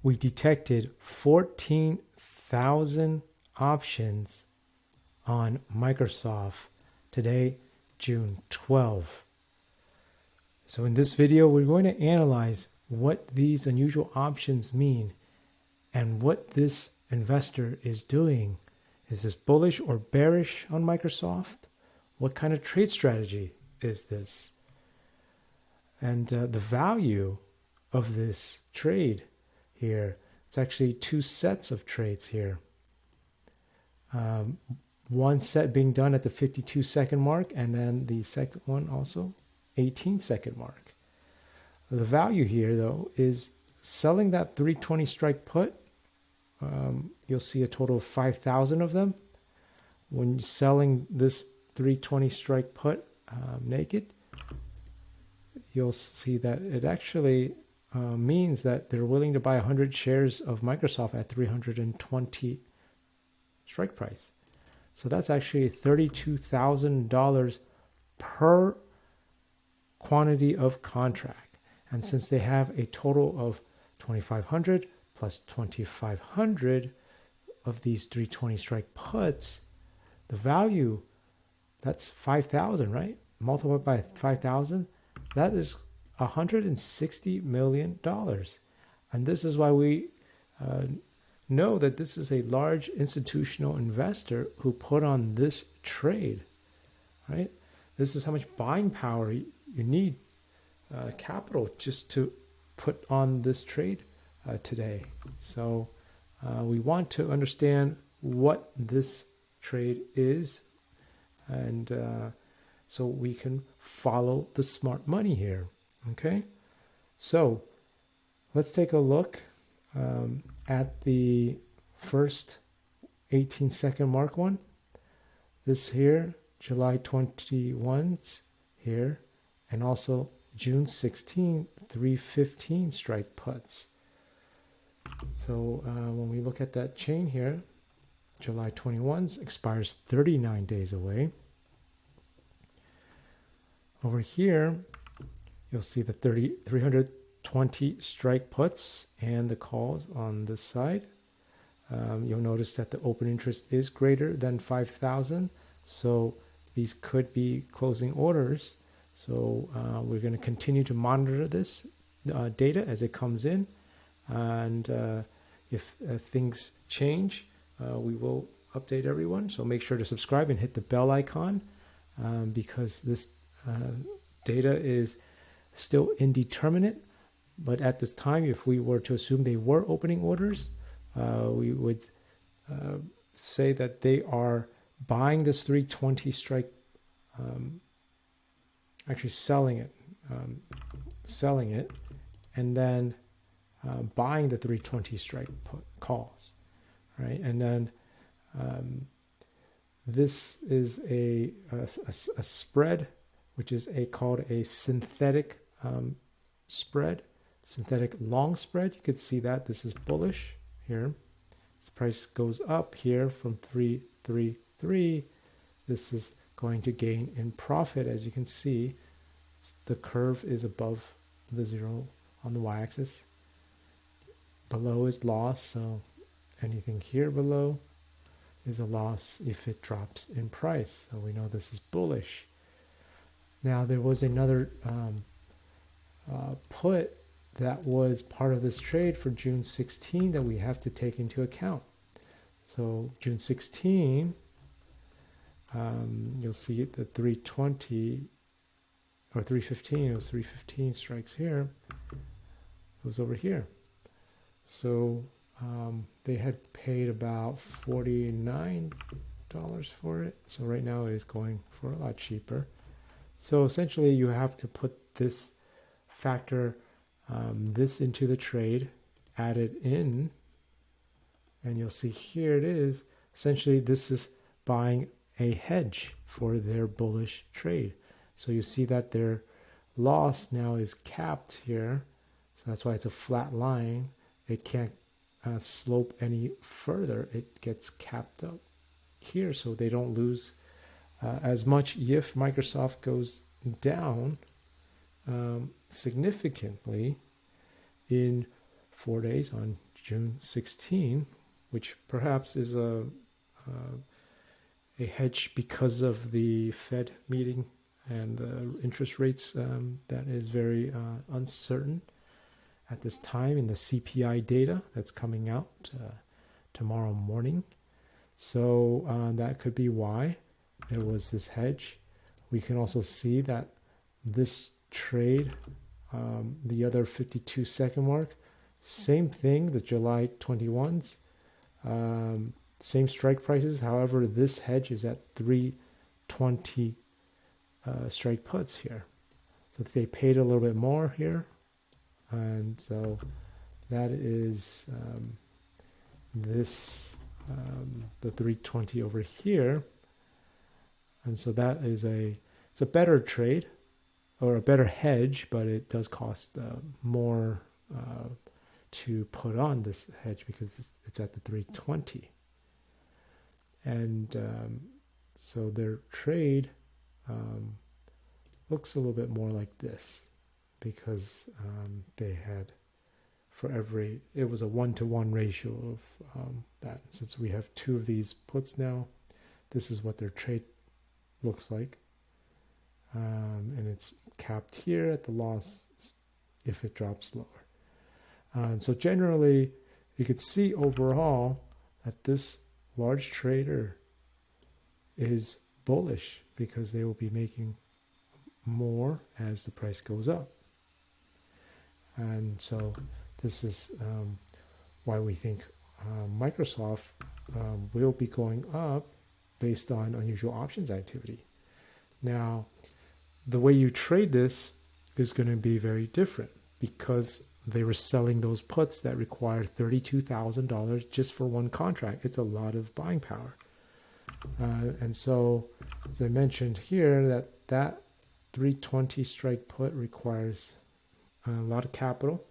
we detected 14,000 options on Microsoft today, June 12. So in this video, we're going to analyze what these unusual options mean and what this investor is doing. Is this bullish or bearish on Microsoft? What kind of trade strategy is this? And the value of this trade here, it's actually two sets of trades here. One set being done at the 52-second mark, and then the second one also 18-second mark. The value here, though, is selling that 320 strike put. You'll see a total of 5,000 of them. When selling this 320 strike put naked, you'll see that it actually means that they're willing to buy 100 shares of Microsoft at 320 strike price. So that's actually $32,000 per quantity of contract. And since they have a total of 2,500 plus 2,500 of these 320 strike puts, the value, that's 5,000, right? Multiplied by 5,000, that is $160 million. And this is why we know that this is a large institutional investor who put on this trade, right? This is how much buying power you need, capital, just to put on this trade today. So we want to understand what this trade is, and so we can follow the smart money here. Okay, so let's take a look at the first 18-second mark one. This here, July 21 here, and also June 16, 315 strike puts. So when we look at that chain here, July 21 expires 39 days away. Over here, you'll see the 320 strike puts and the calls on this side. You'll notice that the open interest is greater than 5,000. So these could be closing orders. So we're going to continue to monitor this data as it comes in. And if things change, we will update everyone. So make sure to subscribe and hit the bell icon because this data is still indeterminate. But at this time, if we were to assume they were opening orders, we would say that they are buying this 320 strike, actually selling it, and then buying the 320 strike put calls, right? And then this is a spread, which is called a synthetic spread, synthetic long spread. You could see that this is bullish here. This price goes up here from 333. This is going to gain in profit. As you can see, the curve is above the zero on the y-axis. Below is loss, so anything here below is a loss if it drops in price. So we know this is bullish. Now there was another put that was part of this trade for June 16 that we have to take into account. So June 16, you'll see the 320 or 315, it was 315 strikes here, it was over here. So they had paid about $49 for it. So right now it is going for a lot cheaper. So essentially you have to put this factor, this into the trade, add it in, and you'll see here it is. Essentially this is buying a hedge for their bullish trade. So you see that their loss now is capped here. So that's why it's a flat line. It can't slope any further. It gets capped up here so they don't lose as much if Microsoft goes down significantly in 4 days on June 16, which perhaps is a hedge because of the Fed meeting and interest rates that is very uncertain at this time in the CPI data that's coming out tomorrow morning. So that could be why there was this hedge. We can also see that this trade, the other 52-second mark, same thing, the July 21s, same strike prices. However, this hedge is at 320 strike puts here. So they paid a little bit more here. And so that is this, the 320 over here. And so that is it's a better trade or a better hedge, but it does cost more to put on this hedge because it's at the 320. And so their trade looks a little bit more like this because they had it was a 1-to-1 ratio of that. Since we have two of these puts now, this is what their trade looks like. And it's capped here at the loss if it drops lower. And so generally, you could see overall that this large trader is bullish because they will be making more as the price goes up. And so this is why we think Microsoft will be going up based on unusual options activity. Now, the way you trade this is going to be very different because they were selling those puts that require $32,000 just for one contract. It's a lot of buying power. And so, as I mentioned here, that 320 strike put requires a lot of capital.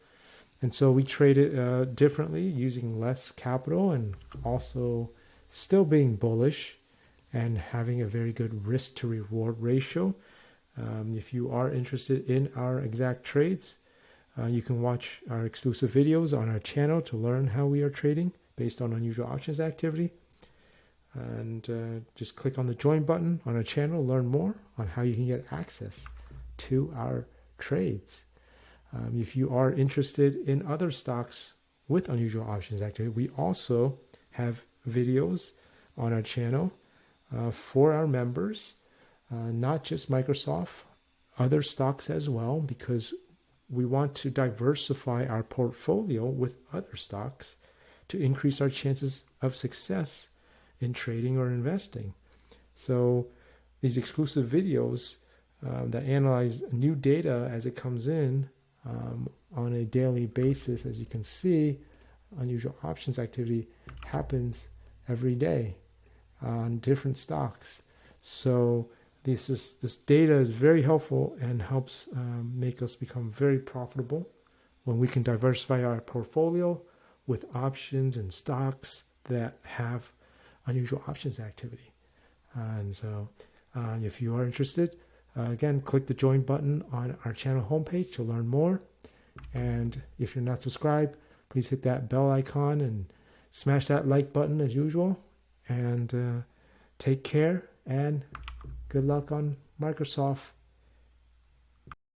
And so we trade it differently using less capital and also still being bullish and having a very good risk to reward ratio. If you are interested in our exact trades, you can watch our exclusive videos on our channel to learn how we are trading based on unusual options activity. And just click on the join button on our channel, learn more on how you can get access to our trades. If you are interested in other stocks with unusual options activity, we also have videos on our channel for our members, not just Microsoft, other stocks as well, because we want to diversify our portfolio with other stocks to increase our chances of success in trading or investing. So these exclusive videos that analyze new data as it comes in on a daily basis, as you can see, unusual options activity happens every day on different stocks. So this data is very helpful and helps make us become very profitable when we can diversify our portfolio with options and stocks that have unusual options activity. And so if you are interested, again, click the join button on our channel homepage to learn more. And if you're not subscribed, please hit that bell icon and smash that like button as usual. And take care and good luck on Microsoft.